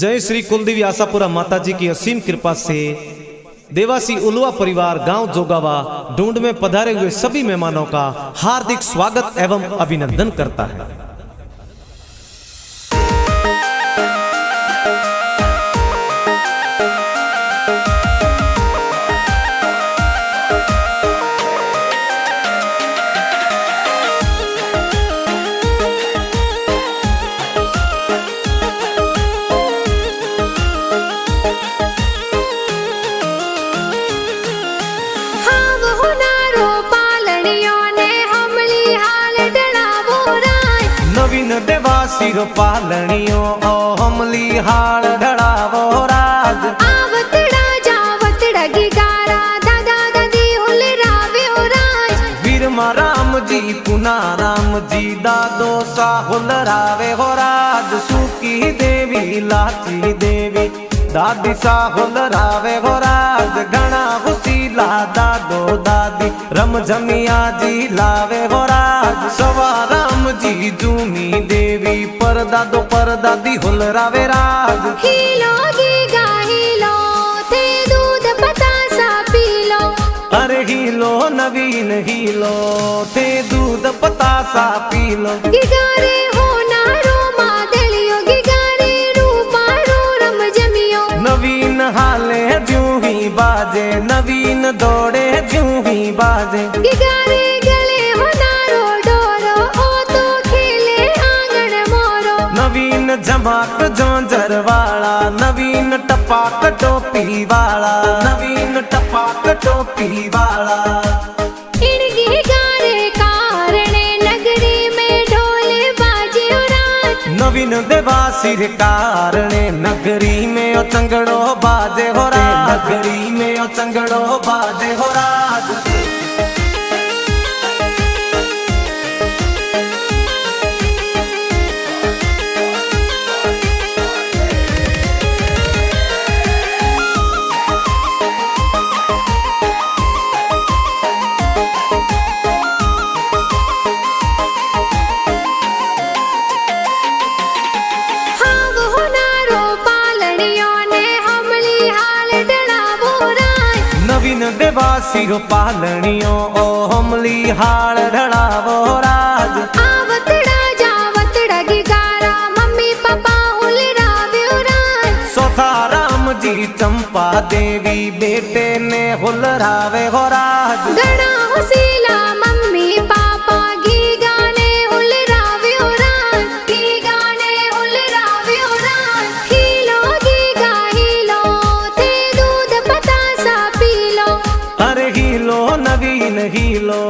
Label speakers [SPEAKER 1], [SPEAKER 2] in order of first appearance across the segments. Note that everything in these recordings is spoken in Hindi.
[SPEAKER 1] जय श्री कुलदेवी आशापुरा माता जी की असीम कृपा से देवासी उलवा परिवार गांव जोगावा ढूंढ में पधारे हुए सभी मेहमानों का हार्दिक स्वागत एवं अभिनंदन करता है।
[SPEAKER 2] देवासीरो पालनियों ओ हमली हाल ढड़ावो राज
[SPEAKER 3] आवतड़ा जावतड़ा गिगारा दादा दादी हुले रावे ओ राज
[SPEAKER 2] वीर राम जी पुना राम जी दादो साहुल रावे हो राज सुकी देवी लाची देवी दादी साहुल रावे हो राज घना हुसीला दादो दादी रमझमिया जी लावे हो राज सवा राम जी जूनी देवी परदादो परदादी हुल रावे राज
[SPEAKER 3] हीलो गीगा हीलो थे दूध पतासा पीलो
[SPEAKER 2] अरे हीलो नवीन हीलो थे दूध पतासा पीलो
[SPEAKER 3] गिगारे हो नारो मादलियो गिगारे रूपा रो रम जमियो
[SPEAKER 2] नवीन हाले ज्यों ही बाजे नवीन दौड़े ज्यों ही बाजे
[SPEAKER 3] गिगारे गले हो नारो डोरो ओ तो खेले आंगन मोरो
[SPEAKER 2] नवीन जमाक जोंजर वाला नवीन टपाक टोपी वाला नवीन टपाक टोपी वाला
[SPEAKER 3] इनकी गारे कारणे नगरी में ढोले बाजे रात
[SPEAKER 2] नवीन देवासीर कारणे नगरी में ओ चंगड़ो बाजे हो राज नगरी में ओ चंगड़ो बाजे हो राज देवासीरो पालनियों ओ हमली हाल ढड़ावो राज
[SPEAKER 3] आवतड़ा जावतड़ा गिगारा मम्मी पापा हुल रावे राज
[SPEAKER 2] सोथा राम जी चंपा देवी बेटे ने हुल रावे हो राज
[SPEAKER 3] गणा हुसीला मम्मी पापा गी गाने हुल रावे राज गी गाने हुल रावे राज हीलो गीगा हीलो थे दूध पतासा पीलो
[SPEAKER 2] अरे हीलो नवीन हीलो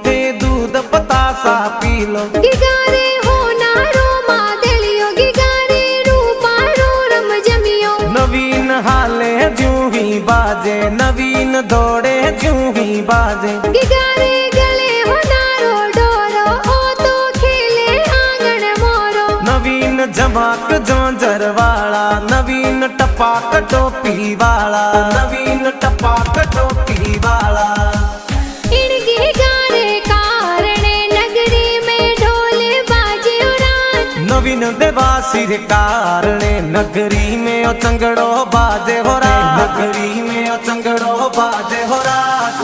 [SPEAKER 2] थे दूध पतासा पीलो
[SPEAKER 3] गिगारे हो नारो मादलियो गिगारे रूपा रो रम जमियो
[SPEAKER 2] नवीन हाले ज्यों ही बाजे नवीन दौड़े ज्यों ही बाजे
[SPEAKER 3] गिगारे गले हो नारो डोरो ओ तो खेले आंगन मोरो
[SPEAKER 2] नवीन जमाक जोंजर वाला नवीन टपाक टोपी वाला नवीन टपाक टोपी वाला
[SPEAKER 3] इनकी गारे कारणे नगरी में ढोले बाजे रात
[SPEAKER 2] नवीन देवासीर कारणे नगरी में ओ चंगड़ो बाजे हो राज नगरी में ओ चंगड़ो बाजे हो राज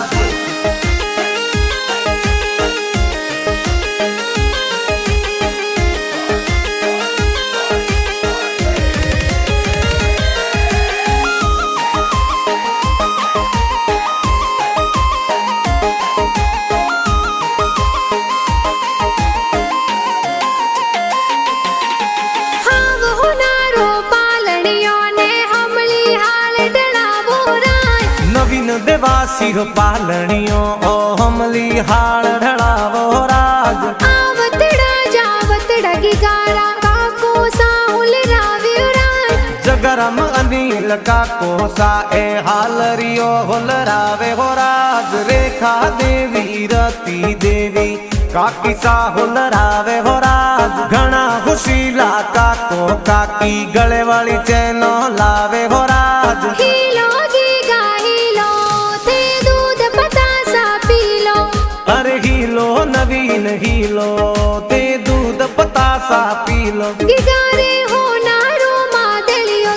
[SPEAKER 2] देवासीरो पालनियों ओ हमली हाल ढड़ावो राज
[SPEAKER 3] आवतड़ा जावतड़ा गिगारा काको साहुल रावे राज
[SPEAKER 2] जगरम अनिल काको सा ए हालरियो हुल रावे हो राज रेखा देवी रती देवी काकी सा हुल रावे हो राज घना हुशीला काको काकी गले वाली चैनो लावे हो राज
[SPEAKER 3] हीलो गीगा हीलो थे दूध पतासा पीलो
[SPEAKER 2] अरे हीलो नवीन हीलो ते दूध पतासा पीलो
[SPEAKER 3] गिगारे हो नारो मादलियो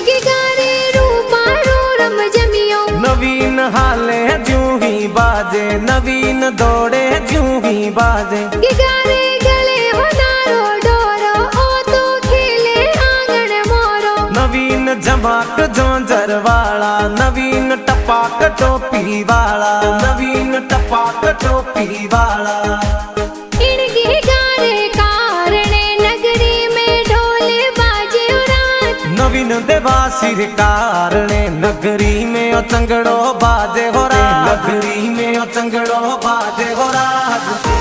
[SPEAKER 2] नवीन दौड़े जूं ही बाजे।
[SPEAKER 3] गिगारे गले हो नारो डोरो ओ तो खेले आंगन मोरो।
[SPEAKER 2] नवीन झमाक जोंजर वाला, नवीन टपाक टोपी वाला, नवीन टपाक टोपी वाला।
[SPEAKER 3] इनके गारे कारणे नगरी में ढोले बाजे उरात।
[SPEAKER 2] नवीन देवा सिर कारणे नगरी में ओ चंगड़ो बाजे हो राज, नगरी में ओ चंगड़ो बाजे हो राज।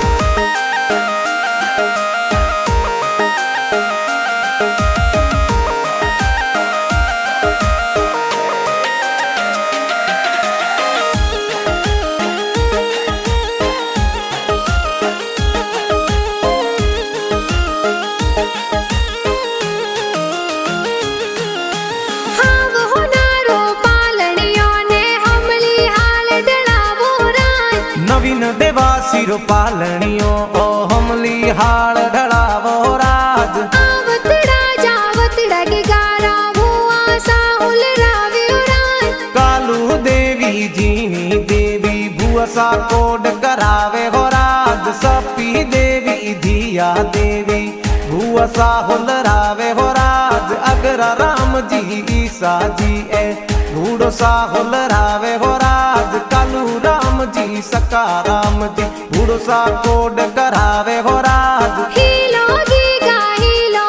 [SPEAKER 2] नवीन देवा सिर पालनियो ओ हमली हाल ढड़ावो राज।
[SPEAKER 3] आवतड़ा जावतड़ा गिगारा भुआ साहुल रावे उरात।
[SPEAKER 2] कालू देवी जीनी देवी भुअसा कोड करावे हो राज। सपी देवी धिया देवी भुअसा हुल रावे हो राज। अगर राम जी ईसा जी ए बूढ़ो सा हुल रावे हो राज। कालू राम जी सका राम जी बूढ़ो सा कोड करावे हो राज।
[SPEAKER 3] हीलो गीगा हीलो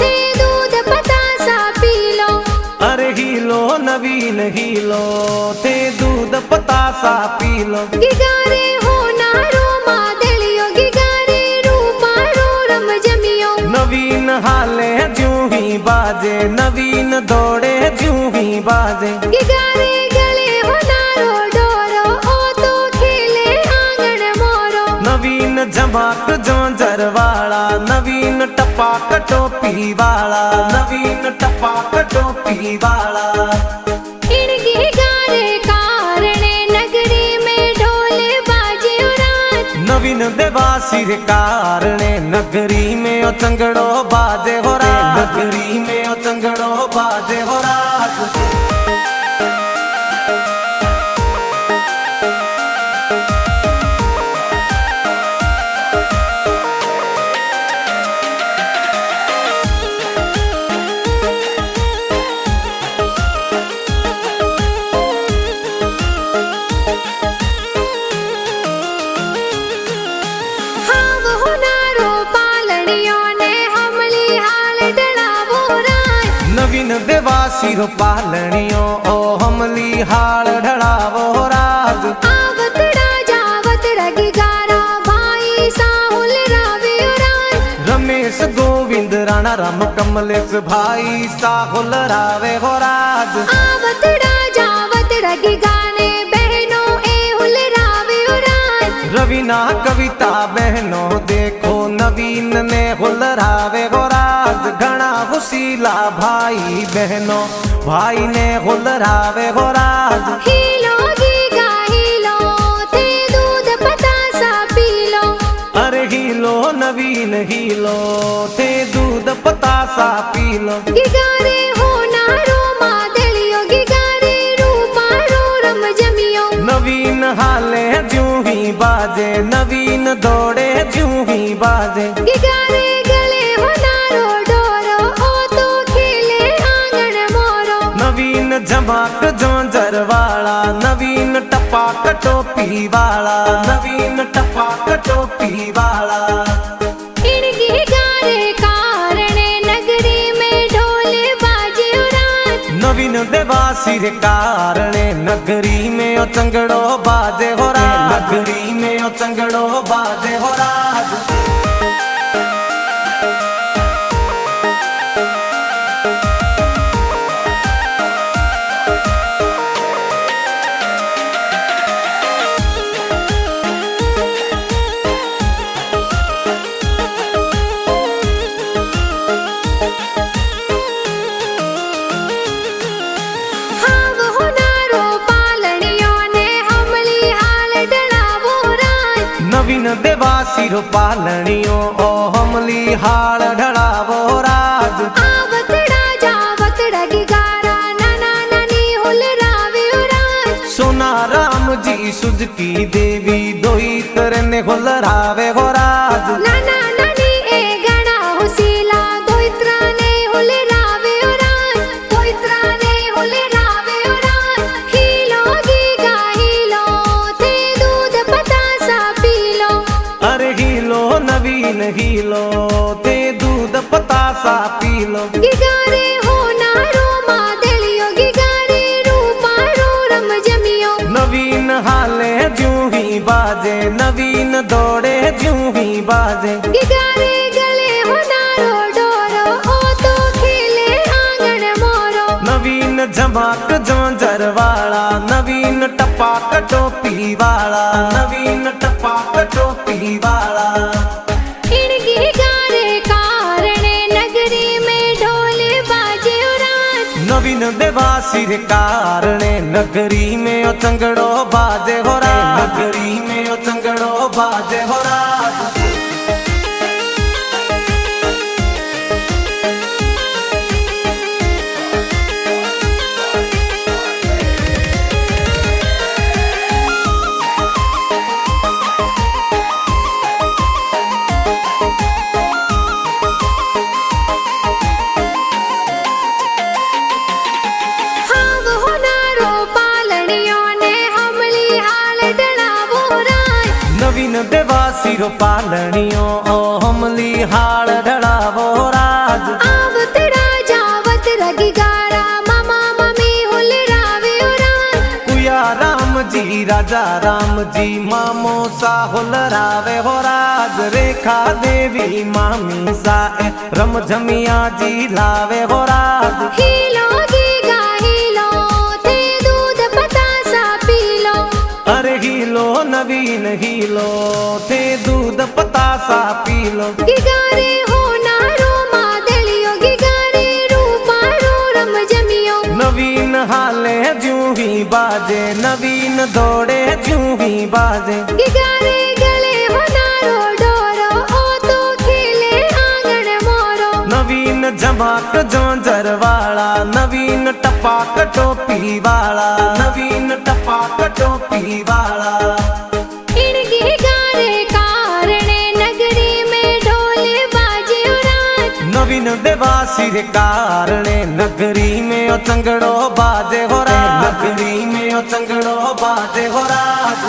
[SPEAKER 3] थे दूध पतासा पी लो।
[SPEAKER 2] अरे हीलो नवीन हीलो थे दूध पतासा पी लो।
[SPEAKER 3] गिगारे हो नारो मादलियो गिगारे रूपा रो रम जमियो।
[SPEAKER 2] नवीन हाले जूं ही बाजे, नवीन दौड़े जूं ही बाजे।
[SPEAKER 3] गिगारे गले हो नारो डोरो ओ तो खेले आंगन मोरो।
[SPEAKER 2] नवीन झमाक जोंजर वाला, नवीन टपाक टोपी वाला, नवीन टपाक टोपी वाला।
[SPEAKER 3] इनके गारे कारणे नगरी में ढोले बाजे उरात।
[SPEAKER 2] नवीन देवा सिर कारणे नगरी में ओ चंगड़ो बाजे हो राज, नगरी में ओ चंगड़ो बाजे हो राज। नवीन देवा सिर पालनियो ओ हमली हाल ढड़ावो राज।
[SPEAKER 3] आवतड़ा जावतड़ा गिगारा भाई साहुल रावे उरात।
[SPEAKER 2] रमेश गोविंद राणा राम कमलेश भाई साहुल रावे हो राज।
[SPEAKER 3] आवतड़ा जावतड़ा गिगाने बहनों ए हुल रावे उरात।
[SPEAKER 2] रवीना कविता बहनों देखो नवीन ने हुल रावे हो राज। घना हुसीला भाई बहनों भाई ने हुल रावे हो राज।
[SPEAKER 3] हीलो गीगा हीलो थे दूध पतासा पी लो।
[SPEAKER 2] अरे हीलो नवीन हीलो थे दूध पतासा पी लो।
[SPEAKER 3] गिगारे हो नारो मादलियो गिगारे रूपा रो रम जमियो।
[SPEAKER 2] नवीन हाले जूं ही बाजे, नवीन दौड़े जूं ही बाजे।
[SPEAKER 3] गिगारे गले हो नारो डोरो ओ तो खेले आंगन मोरो।
[SPEAKER 2] नवीन झमाक जोंजर वाला, नवीन टपाक टोपी वाला, नवीन टपाक टोपी वाला।
[SPEAKER 3] इनके गारे कारणे नगरी में ढोले बाजे उरात।
[SPEAKER 2] नवीन देवा सिर कारणे नगरी में ओ चंगड़ो बाजे हो राज, नगरी में ओ चंगड़ो बाजे हो राज। नवीन देवा सिर पालनियो ओ हमली हाल ढड़ावो राज।
[SPEAKER 3] आवतड़ा जावतड़ा गिगारा नाना नानी हुल रावे उरात।
[SPEAKER 2] सोना राम जी सुजकी देवी करे ने हुलरावे हो राज।
[SPEAKER 3] नाना नानी ए गणा हुसीला दोइत्रा ने हुलरावे हो राज, दोइत्रा ने हुलरावे हो राज। हीलो गीगा हीलो ते दूध पतासा पी लो।
[SPEAKER 2] अरे हीलो नवीन हीलो ते दूध पतासा पी लो।
[SPEAKER 3] गिगारे हो नारो मादलियो गिगारे रूपारो रम जमियो।
[SPEAKER 2] नवीन हाले ज्यों ही बाजे, नवीन दौड़े ज्यों ही बाजे।
[SPEAKER 3] गिगारे गले हो नारो डोरो ओ तो खेले आंगन मोरो।
[SPEAKER 2] नवीन झमाक झांझर वाला, नवीन टपाक टोपी वाला, नवीन टपाक टोपी वाला।
[SPEAKER 3] इन गिगारे कारणे नगरी में ढोल बाजे रात।
[SPEAKER 2] नवीन देवासी रे कारणे नगरी में ओ चंगड़ो बाजे हो रात, नगरी में ओ चंगड़ो बाजे हो रात।
[SPEAKER 3] हाव हो नारो पालनियों ने हमली हाल डलावो रात।
[SPEAKER 2] नवीन देवासी रो पालनियो ओ हमली हाल ढड़ावो राज।
[SPEAKER 3] आवत राजावत रगिगारा मामा मम्मी हुलरावे रात।
[SPEAKER 2] कुया राम जी राजा राम जी मामो सा हुलरावे हो राज। रेखा देवी मामी साए रम झमिया जी लावे हो राज।
[SPEAKER 3] हीलो गीगा हीलो ते दूध पतासा पी लो।
[SPEAKER 2] अरे हीलो नवीन हीलो ते दूध पतासा पी लो।
[SPEAKER 3] गिगारे हो नारो मादलियो गिगारे रूपारो रम जमियो।
[SPEAKER 2] नवीन हाले ज्यों ही बाजे, नवीन दौड़े ज्यों ही बाजे।
[SPEAKER 3] गिगारे गले हो नारो डोरो ओ तो खेले आंगन मोरो।
[SPEAKER 2] नवीन झमाक झांझर वाला, नवीन टपाक टोपी वाला, नवीन टपाक टोपी वाला।
[SPEAKER 3] इन गिगारे कारणे नगरी में ढोल बाजे रात।
[SPEAKER 2] नवीन देवासी रे कारणे नगरी में ओ चंगड़ो बाजे हो राज, नगरी में ओ चंगड़ो बाजे हो राज।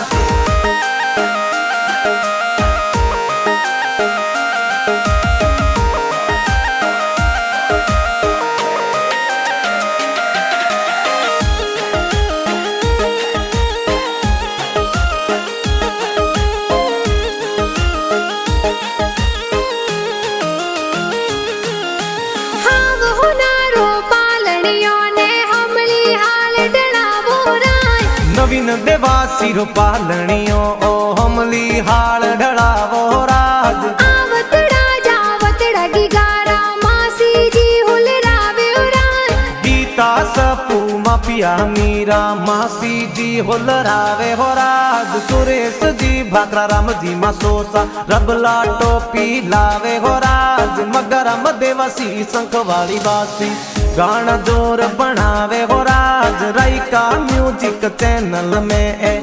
[SPEAKER 3] हाव हो नारो पालनियों ने हमली हाल डलावो रात।
[SPEAKER 2] नवीन देवासी रो पालनियो ओ हमली हाल ढड़ावो राज।
[SPEAKER 3] आवत राजावत रगिगारा मासी जी हुलरावे रात।
[SPEAKER 2] गीता सपू मापिया मीरा मासी जी हुलरावे हो राज। सुरेश जी भाकरा राम जी मासोसा रबला टोपी लावे हो राज। मगरम देवासी शंख वाली बासी गाना जोर बनावे हो राज। राइका म्यूजिक चैनल में ए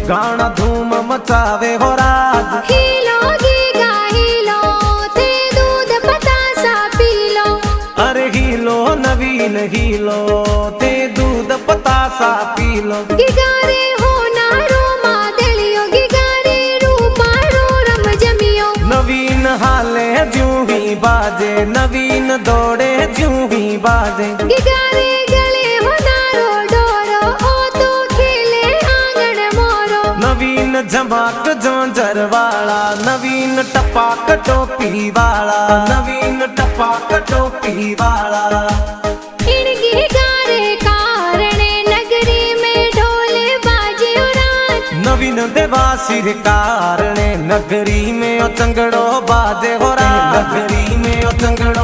[SPEAKER 2] गाना धूम मचावे हो राज।
[SPEAKER 3] हीलो गीगा हीलो ते दूध पतासा पी लो।
[SPEAKER 2] अरे हीलो नवीन हीलो ते दूध पतासा पी लो।
[SPEAKER 3] गिगारे हो नारो मादलियो गिगारे रूपारो रम जमियो।
[SPEAKER 2] नवीन हाले ज्यों ही बाजे, नवीन दौड़े ज्यों ही बाजे।
[SPEAKER 3] गिगारे गले हो नारो डोरो ओ तो खेले आंगन मोरो।
[SPEAKER 2] नवीन झमाक झांझर वाला, नवीन टपाक टोपी वाला, नवीन टपाक टोपी वाला।
[SPEAKER 3] इन गिगारे कारणे नगरी में ढोल बाजे रात।
[SPEAKER 2] नवीन देवासी रे कारणे नगरी में ओ चंगड़ो बाजे हो राज, नगरी में ओ चंगड़ो